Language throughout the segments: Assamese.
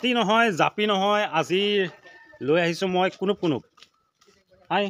ছাতি নহয় জাপি নহয় আজি লৈ আহিছোঁ মই কুনুপ হাই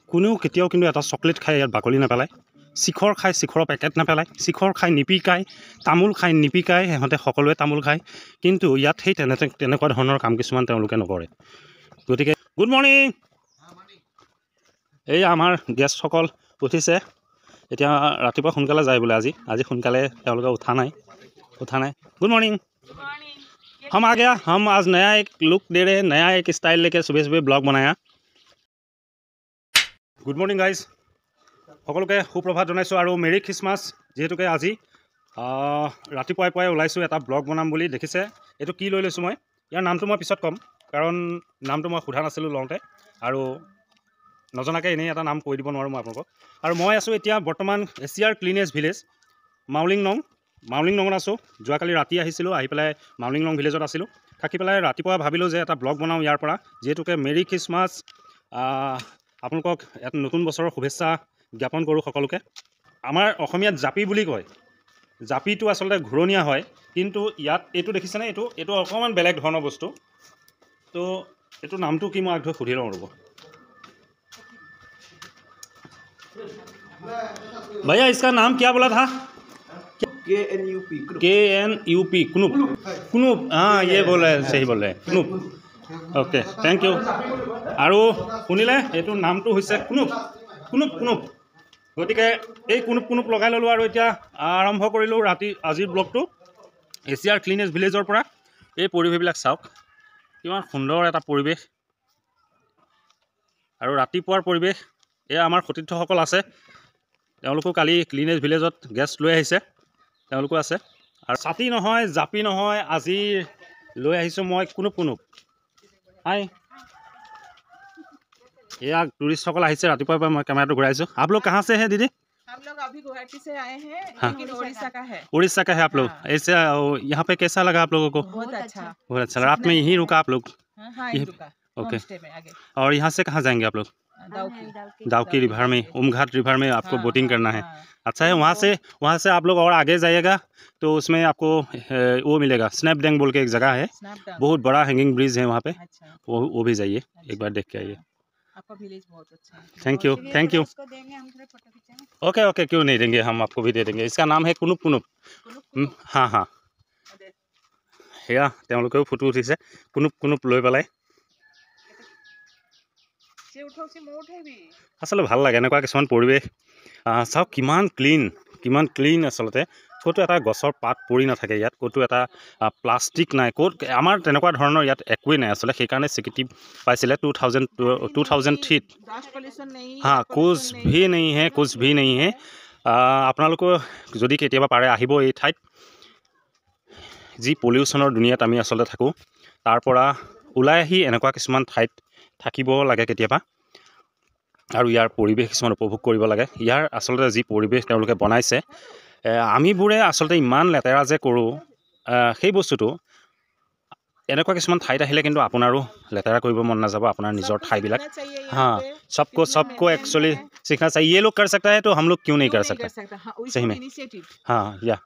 কোনেও কেতিয়াও কিন্তু এটা চকলেট খাই ইয়াত বাকলি নাপেলায় শিখৰ খাই শিখৰৰ পেকেট নাপেলায় শিখৰ খাই নিপিকায় তামোল খাই নিপিকায় সিহঁতে সকলোৱে তামোল খায় কিন্তু ইয়াত সেই তেনেকুৱা ধৰণৰ কাম কিছুমান তেওঁলোকে নকৰে গতিকে গুড মৰ্ণিং এই আমাৰ গেষ্টসকল উঠিছে এতিয়া ৰাতিপুৱা সোনকালে যায় বোলে আজি সোনকালে তেওঁলোকে উঠা নাই गुड मॉर्निंग हम आ गया हम आज नया एक लुक दे रहे हैं नया एक स्टाइल लेके सुबह सुबह ब्लॉग बनाया गुड मॉर्निंग गाइज সকলোকে সুপ্ৰভাত জনাইছোঁ আৰু মেৰি খ্ৰীষ্টমাছ যিহেতুকে আজি ৰাতিপুৱাই পুৱাই ওলাইছোঁ এটা ব্লগ বনাম বুলি দেখিছে এইটো কি লৈ লৈছোঁ মই ইয়াৰ নামটো মই পিছত ক'ম কাৰণ নামটো মই সোধা নাছিলোঁ লওঁতে আৰু নজনাকৈ এনেই এটা নাম কৈ দিব নোৱাৰোঁ মই আপোনালোকক আৰু মই আছোঁ এতিয়া বৰ্তমান এছিয়াৰ ক্লিনেষ্ট ভিলেজ মাউলিং নঙত আছোঁ যোৱাকালি ৰাতি আহিছিলোঁ আহি পেলাই মাউলিং নং ভিলেজত আছিলোঁ থাকি পেলাই ৰাতিপুৱা ভাবিলোঁ যে এটা ব্লগ বনাওঁ ইয়াৰ পৰা যিহেতুকে মেৰি খ্ৰীষ্টমাছ আপোনালোকক এটা নতুন বছৰৰ শুভেচ্ছা জ্ঞাপন কৰোঁ সকলোকে আমাৰ অসমীয়াত জাপি বুলি কয় জাপিটো আচলতে ঘূৰণীয়া হয় কিন্তু ইয়াত এইটো দেখিছেনে এইটো অকণমান বেলেগ ধৰণৰ বস্তু তো এইটো নামটো কি মই আগধৰি সুধি লওঁ ৰ'ব भैया इसका नाम क्या बोला था KNUP कुनुप हाँ ये बोल रहे सही बोल रहे कुनुप ओके थैंक यू আৰু শুনিলে এইটো নামটো হৈছে কুনুপ গতিকে এই কুনুপ লগাই ল'লোঁ আৰু এতিয়া আৰম্ভ কৰিলোঁ আজিৰ ব্লগটো এছিয়াৰ ক্লিনেষ্ট ভিলেজৰ পৰা এই পৰিৱেশবিলাক চাওক কিমান সুন্দৰ এটা পৰিৱেশ আৰু ৰাতিপুৱাৰ পৰিৱেশ এয়া আমাৰ সতীৰ্থসকল আছে তেওঁলোকো কালি ক্লিনেষ্ট ভিলেজত গেষ্ট লৈ আহিছে তেওঁলোকো আছে আৰু ছাতি নহয় জাপি নহয় আজি লৈ আহিছোঁ মই কুনুপ হাই এয়া টুৰিষ্টসকল আহিছে ৰাতিপুৱাৰ পৰা মই কেমেৰাটো ঘূৰাইছোঁ आप लोग कहाँ से है दीदी हम लोग अभी गुवाहाटी से आए हैं लेकिन उड़ीसा का है आप लोग ऐसे यहाँ पे कैसा लगा आप लोगों को बहुत अच्छा रात में यहीं रुका आप लोग ओके और यहाँ से कहाँ जाएंगे आप लोग दाउकी रिवर में उमघाट रिवर में आपको बोटिंग करना है अच्छा है वहाँ से आप लोग और आगे जाइएगा तो उसमें आपको वो मिलेगा स्नैपडैंग बोल के एक जगह है बहुत बड़ा हैंगिंग ब्रिज है वहाँ पे वो भी जाइए एक बार देख के आइए आपका विलेज बहुत अच्छा है थैंक यू ओके क्यों नहीं देंगे हम आपको भी दे देंगे इसका नाम है कुनुप हाँ সেয়া তেওঁলোকেও ফটো উঠিছে কুনুপ লৈ পেলাই আচলতে ভাল লাগে এনেকুৱা কিছুমান পৰিৱেশ চাওক কিমান ক্লিন আচলতে ক'তো এটা গছৰ পাত পৰি নাথাকে ইয়াত ক'তো এটা প্লাষ্টিক নাই ক'ত আমাৰ তেনেকুৱা ধৰণৰ ইয়াত একোৱেই নাই আচলতে সেইকাৰণে স্বীকৃতি পাইছিলে 2003 हाँ कुछ भी नहीं है আপোনালোকে যদি কেতিয়াবা পাৰে আহিব এই ঠাইত যি পলিউশ্যনৰ দুনিয়াত আমি আচলতে থাকোঁ তাৰ পৰা ওলাই আহি এনেকুৱা কিছুমান ঠাইত থাকিব লাগে কেতিয়াবা আৰু ইয়াৰ পৰিৱেশ কিছুমান উপভোগ কৰিব লাগে ইয়াৰ আচলতে যি পৰিৱেশ তেওঁলোকে বনাইছে আমিবোৰে আচলতে ইমান লেতেৰা যে কৰোঁ সেই বস্তুটো এনেকুৱা কিছুমান ঠাইত আহিলে কিন্তু আপোনাৰো লেতেৰা কৰিব মন নাযাব আপোনাৰ নিজৰ ঠাইবিলাক हाँ सबको एक्चुअली सीखना चाहिए ये लोग कर सकता है तो हम लोग क्यों नहीं कर सकते सही में हाँ या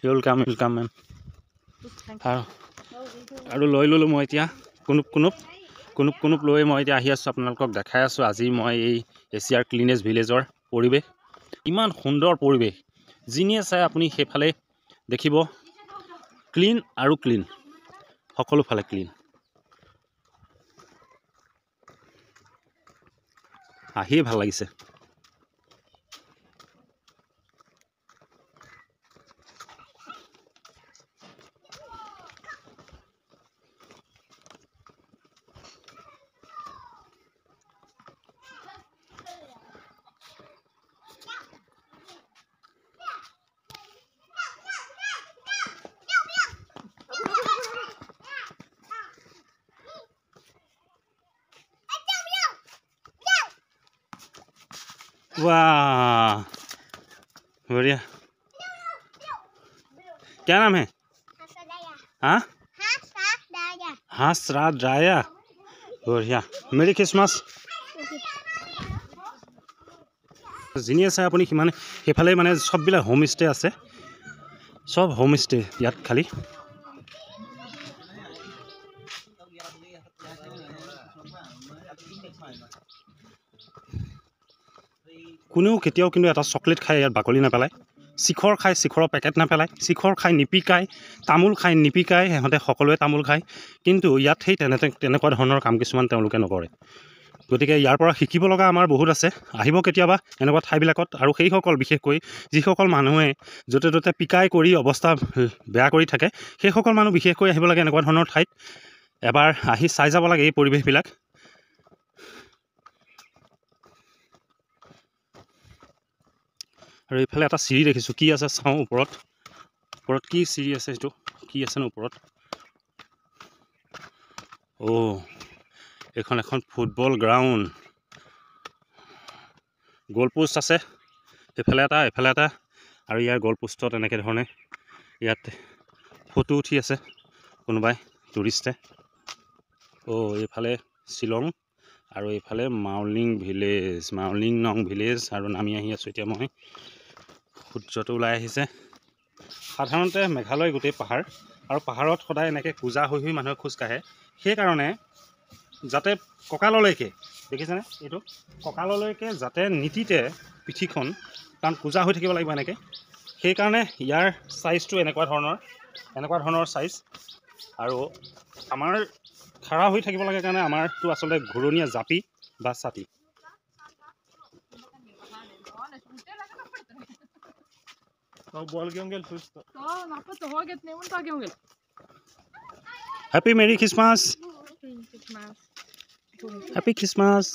वेलकाम मैम আৰু লৈ ল'লোঁ মই এতিয়া কুনুপ লৈ মই এতিয়া আহি আছোঁ আপোনালোকক দেখাই আছোঁ আজি মই এই এছিয়াৰ ক্লিনেষ্ট ভিলেজৰ পৰিৱেশ ইমান সুন্দৰ পৰিৱেশ যিনিয়ে চাই আপুনি সেইফালে দেখিব ক্লিন সকলোফালে ক্লিন আহিয়ে ভাল লাগিছে वाह बढ़िया क्या नाम है हाँ हासराया बढ़िया मेरी ख्रिसमास যিনি আছে আপুনি সিমানে সেইফালে মানে সববিলাক হোম ষ্টে আছে সব হোম ষ্টে ইয়াত খালি কোনেও কেতিয়াও কিন্তু এটা চকলেট খাই ইয়াত বাকলি নাপেলায় শিখৰ খাই শিখৰৰ পেকেট নাপেলায় শিখৰ খাই নিপিকায় তামোল খাই নিপিকায় সিহঁতে সকলোৱে তামোল খায় কিন্তু ইয়াত সেই তেনেকুৱা ধৰণৰ কাম কিছুমান তেওঁলোকে নকৰে গতিকে ইয়াৰ পৰা শিকিব লগা আমাৰ বহুত আছে আহিব কেতিয়াবা এনেকুৱা ঠাইবিলাকত আৰু সেইসকল বিশেষকৈ যিসকল মানুহে য'তে ত'তে পিকাই কৰি অৱস্থা বেয়া কৰি থাকে সেইসকল মানুহ বিশেষকৈ আহিব লাগে এনেকুৱা ধৰণৰ ঠাইত এবাৰ আহি চাই যাব লাগে এই পৰিৱেশবিলাক আৰু এইফালে এটা চিৰি দেখিছোঁ কি আছে চাওঁ ওপৰত কি চিৰি আছে সেইটো কি আছেনো ওপৰত এইখন এখন ফুটবল গ্ৰাউণ্ড গ'ল পোষ্ট আছে এফালে এটা আৰু ইয়াৰ গ'ল পোষ্টত এনেকৈ ধৰণে ইয়াত ফটো উঠি আছে কোনোবাই টুৰিষ্টে এইফালে শ্বিলং আৰু এইফালে মাউলিং নং ভিলেজ আৰু নামি আহি আছোঁ এতিয়া মই সূৰ্যটো ওলাই আহিছে সাধাৰণতে মেঘালয় গোটেই পাহাৰ আৰু পাহাৰত সদায় এনেকৈ কোজা হৈ মানুহে খোজকাঢ়ে সেইকাৰণে যাতে কঁকাললৈকে দেখিছেনে এইটো কঁকাললৈকে যাতে নীতিতে পিঠিখন কাৰণ কোজা হৈ থাকিব লাগিব এনেকৈ সেইকাৰণে ইয়াৰ চাইজটো এনেকুৱা ধৰণৰ চাইজ আৰু আমাৰ খাৰা হৈ থাকিব লাগে কাৰণে আমাৰটো আচলতে ঘূৰণীয়া জাপি বা ছাতি Happy Merry Christmas. Happy Christmas.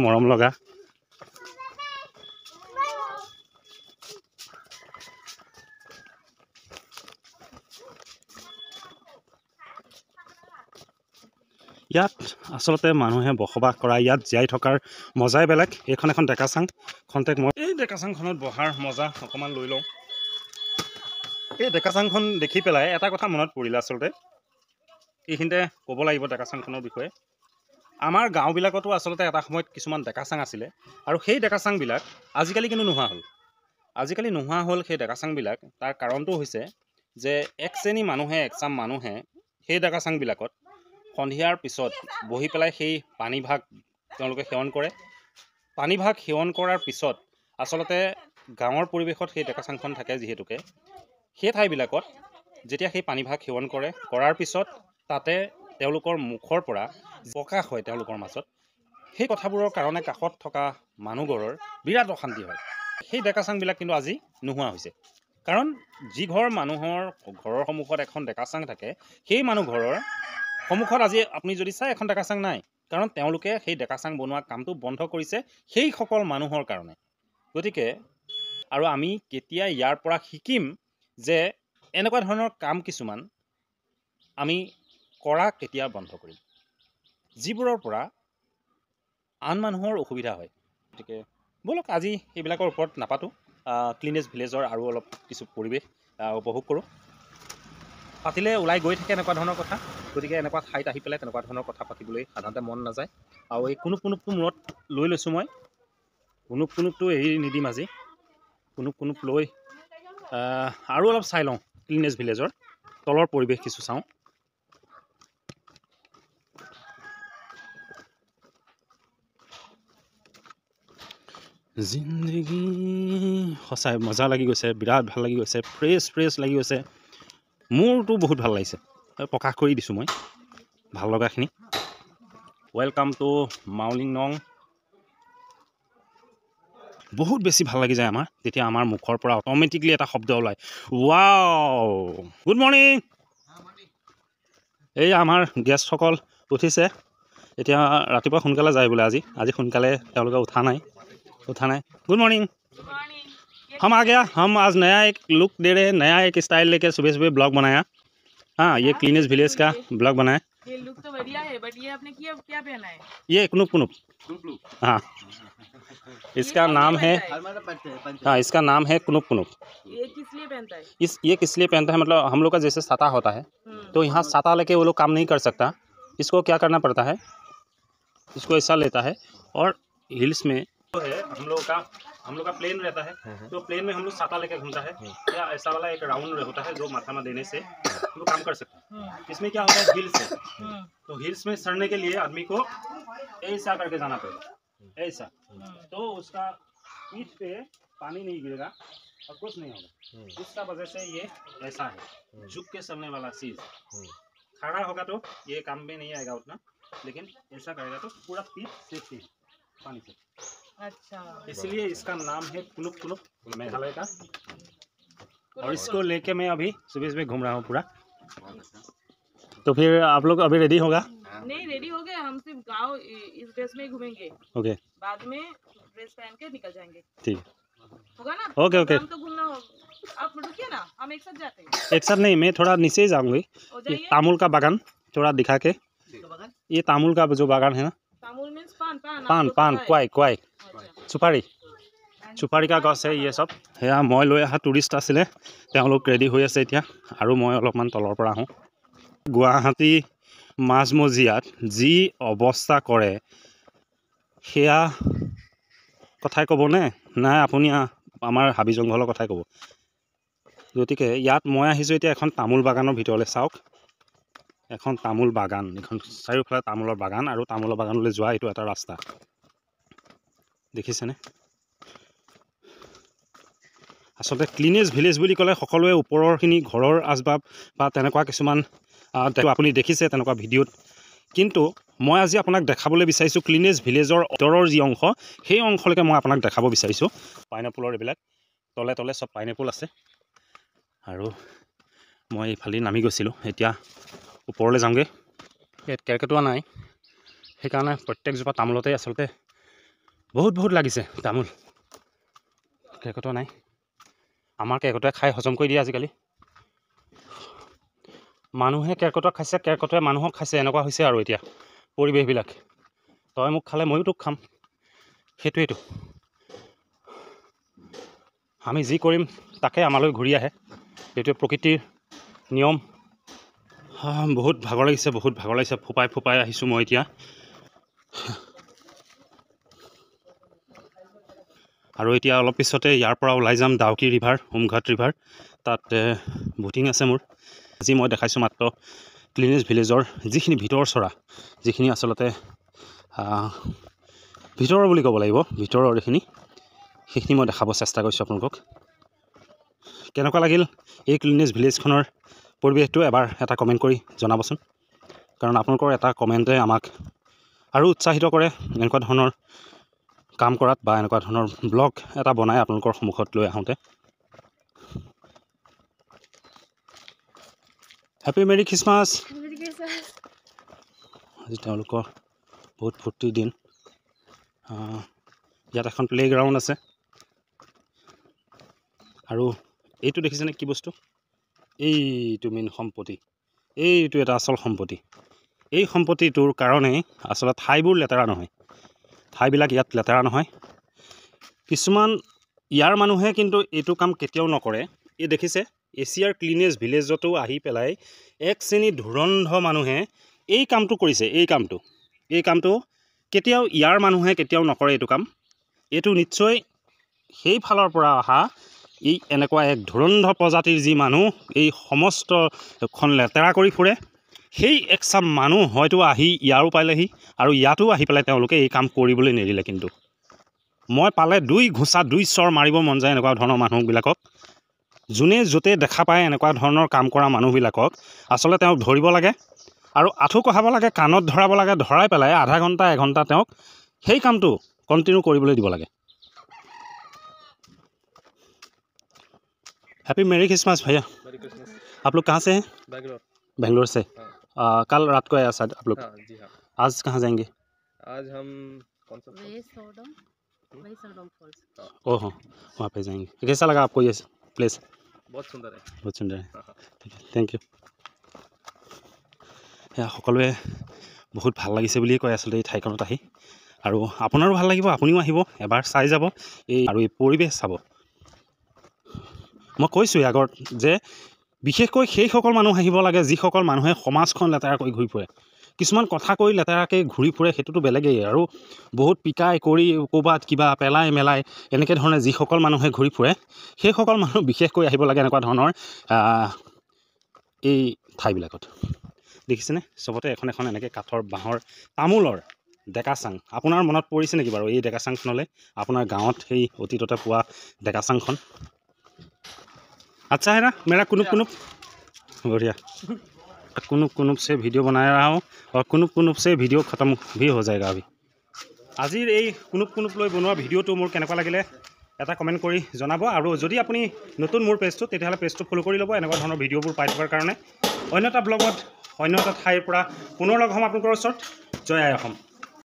মৰম লগা ইয়াত আচলতে মানুহে বসবাস কৰা ইয়াত জীয়াই থকাৰ মজাই বেলেগ এইখন এখন ডেকাচাং খন্তেক মই এই ডেকাচাংখনত বহাৰ মজা অকণমান লৈ লওঁ এই ডেকাচাংখন দেখি পেলাই এটা কথা মনত পৰিলে আচলতে এইখিনিতে ক'ব লাগিব ডেকাচাংখনৰ বিষয়ে আমাৰ গাঁওবিলাকতো আচলতে এটা সময়ত কিছুমান ডেকাচাং আছিলে আৰু সেই ডেকাচাংবিলাক আজিকালি কিন্তু নোহোৱা হ'ল সেই ডেকাচাংবিলাক তাৰ কাৰণটো হৈছে যে এক শ্ৰেণী একচাম মানুহে সেই ডেকাচাংবিলাকত সন্ধিয়াৰ পিছত বহি পেলাই সেই পানীভাগ তেওঁলোকে সেৱন কৰে পানীভাগ সেৱন কৰাৰ পিছত আচলতে গাঁৱৰ পৰিৱেশত সেই ডেকাচাংখন থাকে যিহেতুকে সেই ঠাইবিলাকত যেতিয়া সেই পানীভাগ সেৱন কৰাৰ পিছত তাতে তেওঁলোকৰ মুখৰ পৰা প্ৰকাশ হয় তেওঁলোকৰ মাজত সেই কথাবোৰৰ কাৰণে কাষত থকা মানুহঘৰৰ বিৰাট অশান্তি হয় সেই ডেকাচাংবিলাক কিন্তু আজি নোহোৱা হৈছে কাৰণ যি ঘৰ মানুহৰ ঘৰৰ সন্মুখত এখন ডেকাচাং থাকে সেই মানুহ ঘৰৰ সন্মুখত আজি আপুনি যদি চাই এখন ডেকাচাং নাই কাৰণ তেওঁলোকে সেই ডেকাচাং বনোৱা কামটো বন্ধ কৰিছে সেইসকল মানুহৰ কাৰণে গতিকে আৰু আমি কেতিয়া ইয়াৰ পৰা শিকিম যে এনেকুৱা ধৰণৰ কাম কিছুমান আমি কৰা কেতিয়া বন্ধ কৰিম যিবোৰৰ পৰা আন মানুহৰ অসুবিধা হয় গতিকে বলক আজি এইবিলাকৰ ওপৰত নাপাতোঁ ক্লিনেছ ভিলেজৰ আৰু অলপ কিছু পৰিৱেশ উপভোগ কৰোঁ পাতিলে ওলাই গৈ থাকে এনেকুৱা ধৰণৰ কথা গতিকে এনেকুৱা ঠাইত আহি পেলাই তেনেকুৱা ধৰণৰ কথা পাতিবলৈ সাধাৰণতে মন নাযায় আৰু এই কুনুপটো মূৰত লৈ লৈছোঁ মই কুনুপটো এৰি নিদিম আজি কুনুপ লৈ আৰু অলপ চাই লওঁ ক্লিনেছ ভিলেজৰ তলৰ পৰিৱেশ কিছু চাওঁ জিন্দগী সঁচাই মজা লাগি গৈছে বিৰাট ভাল লাগি গৈছে ফ্ৰেছ লাগি গৈছে মোৰতো বহুত ভাল লাগিছে প্ৰকাশ কৰি দিছোঁ মই ভাল লগাখিনি ৱেলকাম টু মাউলিং নং বহুত বেছি ভাল লাগি যায় আমাৰ তেতিয়া আমাৰ মুখৰ পৰা অট'মেটিকলি এটা শব্দ ওলায় ৱাও গুড মৰ্ণিং এই আমাৰ গেষ্টসকল উঠিছে এতিয়া ৰাতিপুৱা সোনকালে যায় বোলে আজি সোনকালে তেওঁলোকে উঠা নাই गुड मॉर्निंग हम आ गया हम आज नया एक लुक दे रहे हैं नया एक स्टाइल लेके सुबह ब्लॉग बनाया हाँ ये क्लीनेस विलेज का ब्लॉग बनाया ये लुक तो बढ़िया है बट ये आपने क्या पहना है ये कुनुप हाँ इसका नाम है हाँ इसका नाम है कुनुप ये किस लिए पहनता है ये किस लिए पहनता है मतलब हम लोग का जैसे छाता होता है तो यहाँ छाता लेके वो लोग काम नहीं कर सकता इसको क्या करना पड़ता है इसको ऐसा लेता है और हिल्स में तो है हम लोग का हम लोग का प्लेन रहता है, तो प्लेन में हम लोग छाता लेके घूमता है, या ऐसा वाला एक राउंड होता है जो माथा में देने से हम लोग काम कर सकते हैं। इसमें क्या होता है, हिल्स है, तो हिल्स में चढ़ने के लिए आदमी को ऐसा करके जाना पड़ेगा, ऐसा, तो उसका पीठ पे पानी नहीं गिरेगा और कुछ नहीं होगा। इसका वजह से ये ऐसा है, झुक के चलने वाला चीज। खड़ा होगा तो ये काम में नहीं आएगा उतना, लेकिन ऐसा करेगा तो पूरा पीठ सेफ्टी है पानी से। अच्छा, इसलिए इसका नाम है कुलुक कुलुक मेघालय का। और इसको लेके मैं अभी सुबह सुबह घूम रहा हूँ पूरा। तो फिर आप लोग अभी रेडी होगा? नहीं रेडी हो गए, हम सिर्फ गाँव इस ड्रेस में ही घूमेंगे, ओके, बाद में ड्रेस पहन के निकल जाएंगे, ठीक होगा ना? Okay okay. हम तो घूमना हो, आप रुकिए ना, हम एक साथ जाते हैं। एक साथ नहीं, मैं थोड़ा नीचे ही जाऊँगी। हो ये जाइए। तामुल का बागान थोड़ा दिखा के, ये तामुल का जो बागान है ना, तामुल मीन्स पान, पान आप पान लोग কোৱাই কোৱাই अच्छा। চুপাৰী কা গছ है ये सब। সেয়া মই লৈ অহা টুৰিষ্ট আছিলে, তেওঁলোক ৰেডি হৈ আছে এতিয়া, আৰু মই অলপমান তলৰ পৰা আহোঁ। গুৱাহাটী মাজমজিয়াত যি অৱস্থা কৰে সেয়া কথাই ক'বনে, নাই আপুনি আমাৰ হাবি জংঘলৰ কথাই ক'ব? গতিকে ইয়াত মই আহিছোঁ এতিয়া এখন তামোল বাগানৰ ভিতৰলৈ। চাওক, এখন তামোল বাগান, এখন চাৰিওফালে তামোলৰ বাগান, আৰু তামোলৰ বাগানলৈ যোৱা এইটো এটা ৰাস্তা, দেখিছেনে? আচলতে ক্লিনেজ ভিলেজ বুলি ক'লে সকলোৱে ওপৰৰখিনি ঘৰৰ আচবাব বা তেনেকুৱা কিছুমান আপুনি দেখিছে তেনেকুৱা ভিডিঅ'ত, কিন্তু মই আজি আপোনাক দেখাবলৈ বিচাৰিছোঁ ক্লিনেজ ভিলেজৰ ভিতৰৰ যি অংশ, সেই অংশলৈকে মই আপোনাক দেখাব বিচাৰিছোঁ। পাইনএপলৰ এইবিলাক তলে তলে চব পাইনএপল আছে, আৰু মই এইফালে নামি গৈছিলোঁ, এতিয়া ওপৰলৈ যাওঁগৈ। ইয়াত কেৰ্কেটুৱা নাই, সেইকাৰণে প্ৰত্যেকজোপা তামোলতে আচলতে বহুত বহুত লাগিছে তামোল। কেৰ্কেটুৱা নাই, আমাৰ কেৰ্কেটুৱাই খাই হজম কৰি দিয়ে আজিকালি। মানুহে কেৰ্কেটুৱা খাইছে, কেৰ্কেটুৱাই মানুহক খাইছে, এনেকুৱা হৈছে আৰু এতিয়া পৰিৱেশবিলাক। তই মোক খালে ময়ো তোক খাম, সেইটোৱেইতো। আমি যি কৰিম তাকে আমালৈ ঘূৰি আহে, এইটোৱে প্ৰকৃতিৰ নিয়ম। বহুত ভাগৰ লাগিছে, বহুত ভাগৰ লাগিছে, ফোপাই ফোপাই আহিছোঁ মই এতিয়া। আৰু এতিয়া অলপ পিছতে ইয়াৰ পৰা ওলাই যাম ডাউকি ৰিভাৰ, হোমঘাট ৰিভাৰ, তাত বুটিং আছে মোৰ। আজি মই দেখাইছোঁ মাত্ৰ ক্লিনেজ ভিলেজৰ যিখিনি ভিতৰ চৰা, যিখিনি আচলতে ভিতৰৰ বুলি ক'ব লাগিব, ভিতৰৰ এইখিনি, সেইখিনি মই দেখাব চেষ্টা কৰিছোঁ আপোনালোকক। কেনেকুৱা লাগিল এই ক্লিনেজ ভিলেজখনৰ পৰিৱেশটো এবাৰ এটা কমেণ্ট কৰি জনাবচোন, কাৰণ আপোনালোকৰ এটা কমেণ্টে আমাক আৰু উৎসাহিত কৰে এনেকুৱা ধৰণৰ কাম কৰাত, বা এনেকুৱা ধৰণৰ ব্লগ এটা বনাই আপোনালোকৰ সন্মুখত লৈ আহোঁতে। হেপী মেৰি খ্ৰীষ্টমাছ। আজি তেওঁলোকৰ বহুত ফূৰ্তিৰ দিন। ইয়াত এখন প্লে'গ্ৰাউণ্ড আছে, আৰু এইটো দেখিছেনে কি বস্তু? এইটো মেইন সম্পত্তি, এইটো এটা আচল সম্পত্তি। এই সম্পত্তিটোৰ কাৰণেই আচলতে ঠাইবোৰ লেতেৰা নহয়, ঠাইবিলাক ইয়াত লেতেৰা নহয়। কিছুমান ইয়াৰ মানুহে কিন্তু এইটো কাম কেতিয়াও নকৰে। এই দেখিছে এছিয়াৰ ক্লিনেজ ভিলেজতো আহি পেলাই এক শ্ৰেণী ধুৰন্ধ মানুহে এই কামটো কৰিছে। এই কামটো কেতিয়াও ইয়াৰ মানুহে কেতিয়াও নকৰে এইটো কাম। এইটো নিশ্চয় সেই ফালৰ পৰা অহা এই এনেকুৱা এক ধুৰন্ধ প্ৰজাতিৰ যি মানুহ এই সমস্তখন লেতেৰা কৰি ফুৰে, সেই একচাম মানুহ হয়তো আহি ইয়াৰো পালেহি, আৰু ইয়াতো আহি পেলাই তেওঁলোকে এই কাম কৰিবলৈ নিদিলে। কিন্তু মই পালে দুই ঘোচা দুই চৰ মাৰিব মন যায় এনেকুৱা ধৰণৰ মানুহবিলাকক। যোনে য'তে দেখা পায় এনেকুৱা ধৰণৰ কাম কৰা মানুহবিলাকক আচলতে তেওঁক ধৰিব লাগে, আৰু আঁঠু কঢ়াব লাগে, কাণত ধৰাব লাগে, ধৰাই পেলাই আধা ঘণ্টা এঘণ্টা তেওঁক সেই কামটো কণ্টিনিউ কৰিবলৈ দিব লাগে। हैप्पी मेरी क्रिसमस भैया। आप लोग कहाँ से हैं? बेंगलोर से। कल रात को आया शायद आप लोग? हाँ, जी हाँ। आज कहाँ जाएंगे? आज हम कौन सा ओह वहाँ पे जाएंगे। कैसा लगा आपको ये प्लेस? बहुत सुंदर है। बहुत सुंदर है, ठीक है, थैंक यू। সকলোৱে বহুত ভাল লাগিছে বুলিয়ে কয় আচলতে এই ঠাইখনত আহি, আৰু আপোনাৰো ভাল লাগিব, আপুনিও আহিব এবাৰ চাই যাব এই, আৰু এই পৰিৱেশ চাব। মই কৈছোঁ আগত যে বিশেষকৈ সেইসকল মানুহ আহিব লাগে যিসকল মানুহে সমাজখন লেতেৰা কৰি ঘূৰি ফুৰে, কিছুমান কথা কৈ লেতেৰাকৈ ঘূৰি ফুৰে, সেইটোতো বেলেগেই। আৰু বহুত পিকাই কৰি ক'ৰবাত কিবা পেলাই মেলাই এনেকৈ ধৰণে যিসকল মানুহে ঘূৰি ফুৰে, সেইসকল মানুহ বিশেষকৈ আহিব লাগে এনেকুৱা ধৰণৰ এই ঠাইবিলাকত। দেখিছেনে চবতে এখন এখন এনেকৈ কাঠৰ বাঁহৰ তামোলৰ ডেকাচাং। আপোনাৰ মনত পৰিছে নেকি বাৰু এই ডেকাচাংখনলৈ? আপোনাৰ গাঁৱত সেই অতীততে পোৱা ডেকাচাংখন? अच्छा है ना मेरा कुनुप कुनुप बढ़िया। कुनुप कुनुप से वीडियो बना रहा हूँ और कुनुप कुनुप से वीडियो खत्म भी हो जाएगा अभी। আজিৰ এই কুনুপ কুনুপ লৈ বনোৱা ভিডিঅ'টো মোৰ কেনেকুৱা লাগিলে এটা কমেণ্ট কৰি জনাব। আৰু যদি আপুনি নতুন মোৰ পেজটো, তেতিয়াহ'লে পেজটো ফ'ল' কৰি ল'ব এনেকুৱা ধৰণৰ ভিডিঅ'বোৰ পাই থকাৰ কাৰণে। অন্য এটা ব্লগত অন্য এটা ঠাইৰ পৰা পুনৰ লগ হ'ম আপোনালোকৰ ওচৰত। জয় আই অসম।